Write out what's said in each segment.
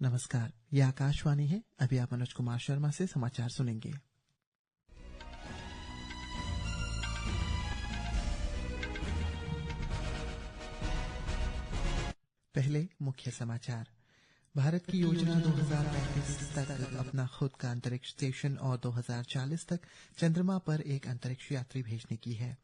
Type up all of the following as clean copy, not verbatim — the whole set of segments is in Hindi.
नमस्कार, यह आकाशवाणी है। अभी आप मनोज कुमार शर्मा से समाचार सुनेंगे। पहले मुख्य समाचार। भारत की योजना 2035 तक अपना खुद का अंतरिक्ष स्टेशन और 2040 तक चंद्रमा पर एक अंतरिक्ष यात्री भेजने की है।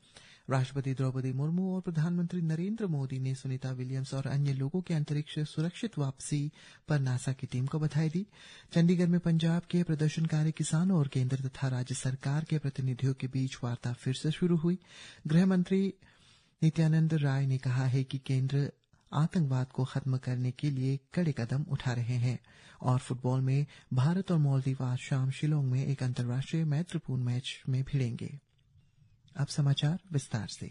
राष्ट्रपति द्रौपदी मुर्मू और प्रधानमंत्री नरेंद्र मोदी ने सुनीता विलियम्स और अन्य लोगों के अंतरिक्ष सुरक्षित वापसी पर नासा की टीम को बधाई दी। चंडीगढ़ में पंजाब के प्रदर्शनकारी किसानों और केंद्र तथा राज्य सरकार के प्रतिनिधियों के बीच वार्ता फिर से शुरू हुई। गृह मंत्री नित्यानंद राय ने कहा है कि केंद्र आतंकवाद को खत्म करने के लिए कड़े कदम उठा रहे हैं। और फुटबॉल में भारत और मालदीव आज शाम शिलोंग में एक अंतर्राष्ट्रीय मैत्रीपूर्ण मैच में भिड़ेंगे। अब समाचार विस्तार से।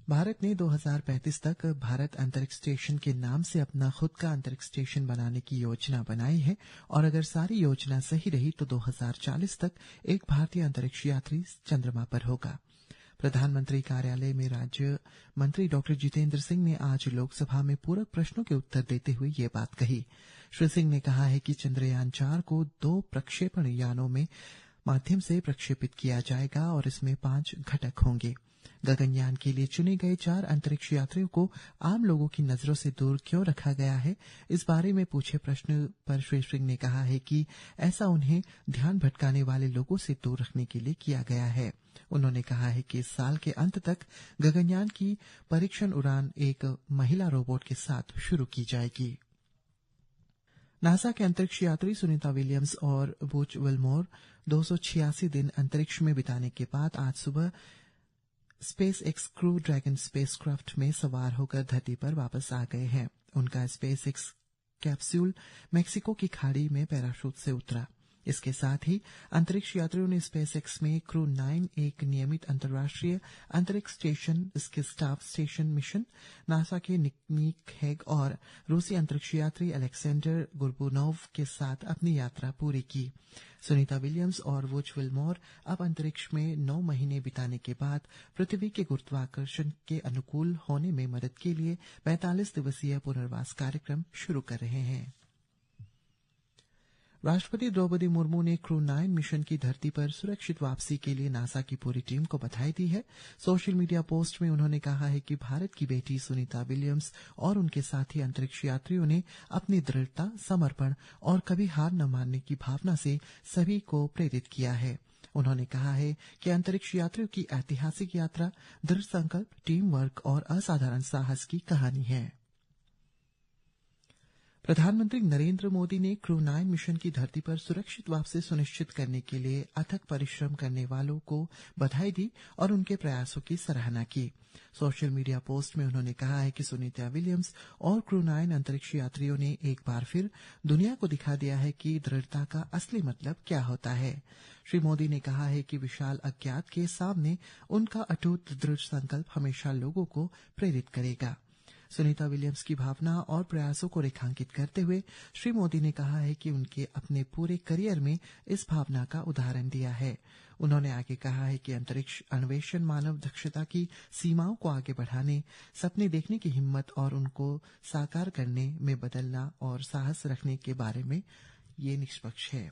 भारत ने 2035 तक भारत अंतरिक्ष स्टेशन के नाम से अपना खुद का अंतरिक्ष स्टेशन बनाने की योजना बनाई है और अगर सारी योजना सही रही तो 2040 तक एक भारतीय अंतरिक्ष यात्री चंद्रमा पर होगा। प्रधानमंत्री कार्यालय में राज्य मंत्री डॉक्टर जितेंद्र सिंह ने आज लोकसभा में पूरक प्रश्नों के उत्तर देते हुए ये बात कही। श्री सिंह ने कहा है कि चंद्रयान 4 को 2 प्रक्षेपण यानों में माध्यम से प्रक्षेपित किया जाएगा और इसमें 5 घटक होंगे। गगनयान के लिए चुने गए 4 अंतरिक्ष यात्रियों को आम लोगों की नजरों से दूर क्यों रखा गया है, इस बारे में पूछे प्रश्न पर श्री सिंह ने कहा है कि ऐसा उन्हें ध्यान भटकाने वाले लोगों से दूर रखने के लिए किया गया है। उन्होंने कहा है कि इस साल के अंत तक गगनयान की परीक्षण उड़ान एक महिला रोबोट के साथ शुरू की जाएगी। नासा के अंतरिक्ष यात्री सुनीता विलियम्स और बुच विल्मोर 286 दिन अंतरिक्ष में बिताने के बाद आज सुबह space x crew dragon spacecraft में सवार होकर धरती पर वापस आ गए हैं। उनका स्पेस एक्स कैप्सूल मेक्सिको की खाड़ी में पैराशूट से उतरा। इसके साथ ही अंतरिक्ष यात्रियों ने स्पेस एक्स में क्रू 9 एक नियमित अंतर्राष्ट्रीय अंतरिक्ष स्टेशन, इसके स्टाफ स्टेशन मिशन, नासा के निक हेग और रूसी अंतरिक्ष यात्री अलेक्जेंडर गुरबुनोव के साथ अपनी यात्रा पूरी की। सुनीता विलियम्स और वुच विल्मोर अब अंतरिक्ष में 9 महीने बिताने के बाद पृथ्वी के गुरुत्वाकर्षण के अनुकूल होने में मदद के लिए 45 दिवसीय पुनर्वास कार्यक्रम शुरू कर रहे हैं। राष्ट्रपति द्रौपदी मुर्मू ने क्रू 9 मिशन की धरती पर सुरक्षित वापसी के लिए नासा की पूरी टीम को बधाई दी है। सोशल मीडिया पोस्ट में उन्होंने कहा है कि भारत की बेटी सुनीता विलियम्स और उनके साथी अंतरिक्ष यात्रियों ने अपनी दृढ़ता, समर्पण और कभी हार न मानने की भावना से सभी को प्रेरित किया है। उन्होंने कहा है कि अंतरिक्ष यात्रियों की ऐतिहासिक यात्रा दृढ़ संकल्प, टीम वर्क और असाधारण साहस की कहानी है। प्रधानमंत्री नरेंद्र मोदी ने क्रू 9 मिशन की धरती पर सुरक्षित वापसी सुनिश्चित करने के लिए अथक परिश्रम करने वालों को बधाई दी और उनके प्रयासों की सराहना की। सोशल मीडिया पोस्ट में उन्होंने कहा है कि सुनीता विलियम्स और क्रू 9 अंतरिक्ष यात्रियों ने एक बार फिर दुनिया को दिखा दिया है कि दृढ़ता का असली मतलब क्या होता है। श्री मोदी ने कहा है कि विशाल अज्ञात के सामने उनका अटूट दृढ़ संकल्प हमेशा लोगों को प्रेरित करेगा। सुनीता विलियम्स की भावना और प्रयासों को रेखांकित करते हुए श्री मोदी ने कहा है कि उनके अपने पूरे करियर में इस भावना का उदाहरण दिया है। उन्होंने आगे कहा है कि अंतरिक्ष अन्वेषण मानव दक्षता की सीमाओं को आगे बढ़ाने, सपने देखने की हिम्मत और उनको साकार करने में बदलना और साहस रखने के बारे में ये निष्पक्ष है।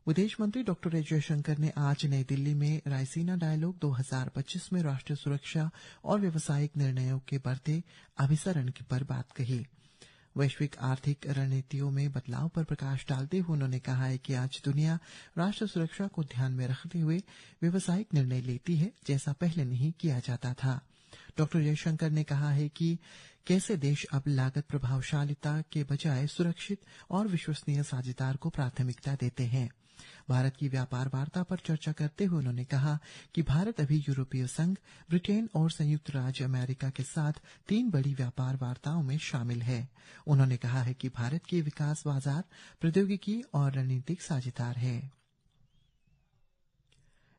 विदेश मंत्री डॉक्टर एस जयशंकर ने आज नई दिल्ली में रायसीना डायलॉग 2025 में राष्ट्रीय सुरक्षा और व्यावसायिक निर्णयों के बढ़ते अभिसरण पर बात कही। वैश्विक आर्थिक रणनीतियों में बदलाव पर प्रकाश डालते हुए उन्होंने कहा है कि आज दुनिया राष्ट्र सुरक्षा को ध्यान में रखते हुए व्यावसायिक निर्णय लेती है, जैसा पहले नहीं किया जाता था। डॉक्टर जयशंकर ने कहा है कि कैसे देश अब लागत प्रभावशालिता के बजाय सुरक्षित और विश्वसनीय साझेदार को प्राथमिकता देते हैं। भारत की व्यापार वार्ता पर चर्चा करते हुए उन्होंने कहा कि भारत अभी यूरोपीय संघ, ब्रिटेन और संयुक्त राज्य अमेरिका के साथ 3 बड़ी व्यापार वार्ताओं में शामिल है। उन्होंने कहा है कि भारत के विकास बाजार, प्रौद्योगिकी और रणनीतिक साझेदार है।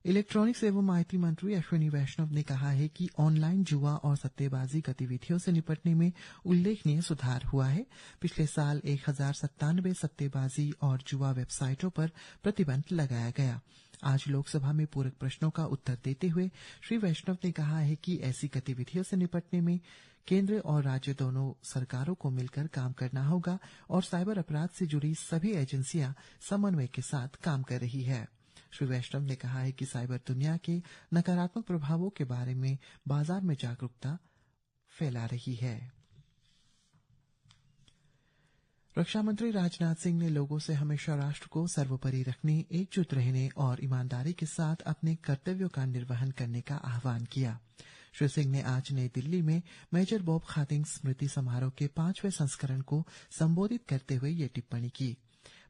इलेक्ट्रॉनिक्स एवं आईटी मंत्री अश्विनी वैष्णव ने कहा है कि ऑनलाइन जुआ और सट्टेबाजी गतिविधियों से निपटने में उल्लेखनीय सुधार हुआ है। पिछले साल 1097 सट्टेबाजी और जुआ वेबसाइटों पर प्रतिबंध लगाया गया। आज लोकसभा में पूरक प्रश्नों का उत्तर देते हुए श्री वैष्णव ने कहा है कि ऐसी गतिविधियों से निपटने में केंद्र और राज्य दोनों सरकारों को मिलकर काम करना होगा और साइबर अपराध से जुड़ी सभी एजेंसियां समन्वय के साथ काम कर रही है। श्री वैष्णव ने कहा है कि साइबर दुनिया के नकारात्मक प्रभावों के बारे में बाजार में जागरूकता फैला रही है। रक्षा मंत्री राजनाथ सिंह ने लोगों से हमेशा राष्ट्र को सर्वोपरि रखने, एकजुट रहने और ईमानदारी के साथ अपने कर्तव्यों का निर्वहन करने का आह्वान किया। श्री सिंह ने आज नई दिल्ली में मेजर बॉब खातिंग स्मृति समारोह के 5वें संस्करण को संबोधित करते हुए ये टिप्पणी की।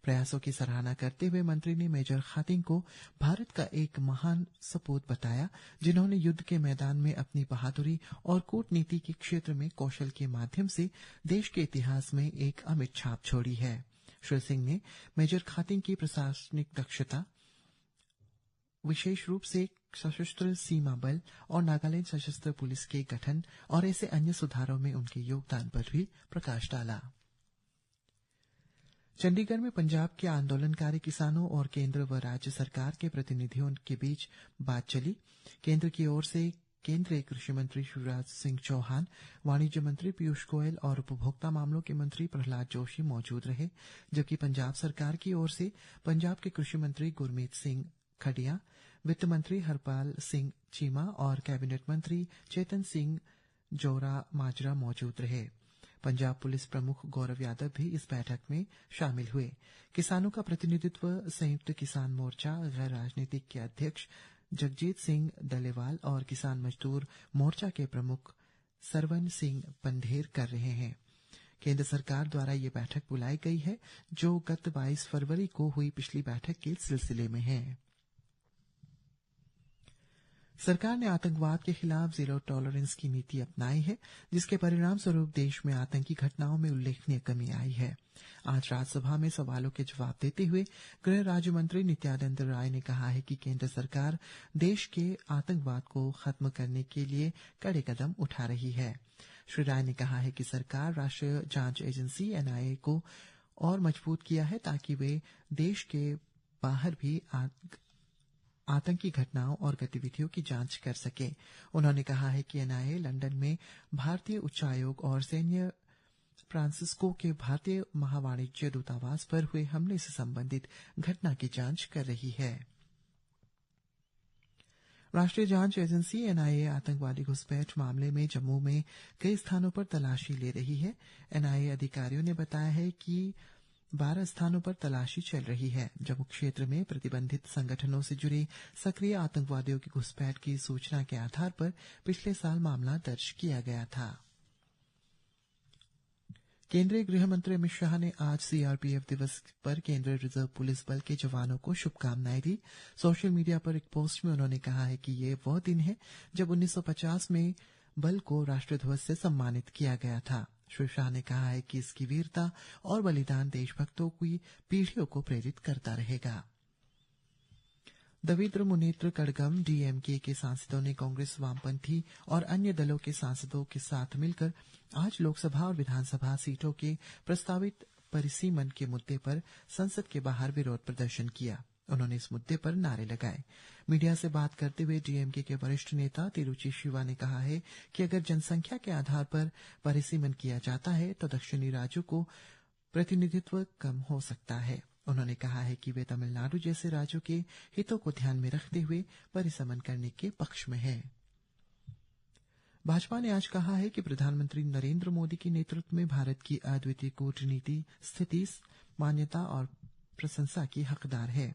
प्रयासों की सराहना करते हुए मंत्री ने मेजर खातिंग को भारत का एक महान सपूत बताया, जिन्होंने युद्ध के मैदान में अपनी बहादुरी और कूटनीति के क्षेत्र में कौशल के माध्यम से देश के इतिहास में एक अमिट छाप छोड़ी है। श्री सिंह ने मेजर खातिंग की प्रशासनिक दक्षता, विशेष रूप से सशस्त्र सीमा बल और नागालैंड सशस्त्र पुलिस के गठन और ऐसे अन्य सुधारों में उनके योगदान पर भी प्रकाश डाला। चंडीगढ़ में पंजाब के आंदोलनकारी किसानों और केंद्र व राज्य सरकार के प्रतिनिधियों के बीच बात चली। केंद्र की ओर से केंद्रीय कृषि मंत्री शिवराज सिंह चौहान, वाणिज्य मंत्री पीयूष गोयल और उपभोक्ता मामलों के मंत्री प्रहलाद जोशी मौजूद रहे, जबकि पंजाब सरकार की ओर से पंजाब के कृषि मंत्री गुरमीत सिंह खडिया, वित्त मंत्री हरपाल सिंह चीमा और कैबिनेट मंत्री चेतन सिंह जोरा माजरा मौजूद रहे। पंजाब पुलिस प्रमुख गौरव यादव भी इस बैठक में शामिल हुए। किसानों का प्रतिनिधित्व संयुक्त किसान मोर्चा गैर राजनीतिक के अध्यक्ष जगजीत सिंह डलेवाल और किसान मजदूर मोर्चा के प्रमुख सरवन सिंह पंढेर कर रहे हैं। केंद्र सरकार द्वारा ये बैठक बुलाई गई है, जो गत 22 फरवरी को हुई पिछली बैठक के सिलसिले में है। सरकार ने आतंकवाद के खिलाफ जीरो टॉलरेंस की नीति अपनाई है, जिसके परिणाम स्वरूप देश में आतंकी घटनाओं में उल्लेखनीय कमी आई है। आज राज्यसभा में सवालों के जवाब देते हुए गृह राज्य मंत्री नित्यानंद राय ने कहा है कि केंद्र सरकार देश के आतंकवाद को खत्म करने के लिए कड़े कदम उठा रही है। श्री राय ने कहा है कि सरकार राष्ट्रीय जांच एजेंसी एनआईए को और मजबूत किया है, ताकि वे देश के बाहर भी आतंकी घटनाओं और गतिविधियों की जांच कर सके। उन्होंने कहा है कि एनआईए लंदन में भारतीय उच्चायोग और सैन्य फ्रांसिस्को के भारतीय महावाणिज्य दूतावास पर हुए हमले से संबंधित घटना की जांच कर रही है। राष्ट्रीय जांच एजेंसी एनआईए आतंकवादी घुसपैठ मामले में जम्मू में कई स्थानों पर तलाशी ले रही है। एनआईए अधिकारियों ने बताया है कि 12 स्थानों पर तलाशी चल रही है। जम्मू क्षेत्र में प्रतिबंधित संगठनों से जुड़े सक्रिय आतंकवादियों की घुसपैठ की सूचना के आधार पर पिछले साल मामला दर्ज किया गया था। केंद्रीय गृह मंत्री अमित शाह ने आज सीआरपीएफ दिवस पर केंद्रीय रिजर्व पुलिस बल के जवानों को शुभकामनाएं दी। सोशल मीडिया पर एक पोस्ट में उन्होंने कहा है कि ये वह दिन है जब 1950 में बल को राष्ट्रध्वज से सम्मानित किया गया था। श्री शाह ने कहा है कि इसकी वीरता और बलिदान देशभक्तों की पीढ़ियों को प्रेरित करता रहेगा। देवेंद्र मुनेत्र कड़गम डीएमके के सांसदों ने कांग्रेस, वामपंथी और अन्य दलों के सांसदों के साथ मिलकर आज लोकसभा और विधानसभा सीटों के प्रस्तावित परिसीमन के मुद्दे पर संसद के बाहर विरोध प्रदर्शन किया। उन्होंने इस मुद्दे पर नारे लगाए। मीडिया से बात करते हुए डीएमके के वरिष्ठ नेता तिरुचि शिवा ने कहा है कि अगर जनसंख्या के आधार पर परिसीमन किया जाता है तो दक्षिणी राज्यों को प्रतिनिधित्व कम हो सकता है। उन्होंने कहा है कि वे तमिलनाडु जैसे राज्यों के हितों को ध्यान में रखते हुए परिसीमन करने के पक्ष में हैं। भाजपा ने आज कहा है कि प्रधानमंत्री नरेंद्र मोदी के नेतृत्व में भारत की अद्वितीय कूटनीति स्थिति, मान्यता और प्रशंसा की हकदार है।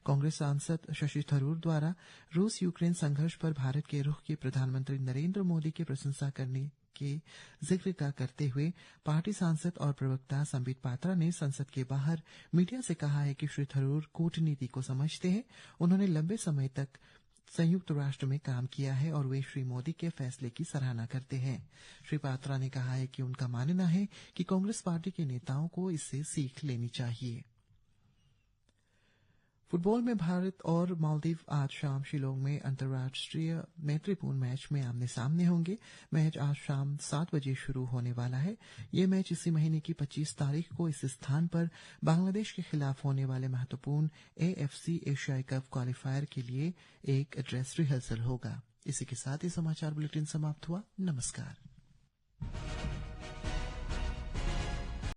कांग्रेस सांसद शशि थरूर द्वारा रूस यूक्रेन संघर्ष पर भारत के रुख की प्रधानमंत्री नरेंद्र मोदी की प्रशंसा करने के जिक्र का करते हुए पार्टी सांसद और प्रवक्ता संबित पात्रा ने संसद के बाहर मीडिया से कहा है कि श्री थरूर कूटनीति को समझते हैं। उन्होंने लंबे समय तक संयुक्त राष्ट्र में काम किया है और वे श्री मोदी के फैसले की सराहना करते हैं। श्री पात्रा ने कहा है कि उनका मानना है कि कांग्रेस पार्टी के नेताओं को इससे सीख लेनी चाहिए। फुटबॉल में भारत और मालदीव आज शाम शिलोंग में अंतर्राष्ट्रीय मैत्रीपूर्ण मैच में आमने सामने होंगे। मैच आज शाम 7 बजे शुरू होने वाला है। ये मैच इसी महीने की 25 तारीख को इस स्थान पर बांग्लादेश के खिलाफ होने वाले महत्वपूर्ण एएफसी एशियाई कप क्वालिफायर के लिए एक ड्रेस रिहर्सल होगा। इसी के साथ ही समाचार बुलेटिन समाप्त हुआ। नमस्कार।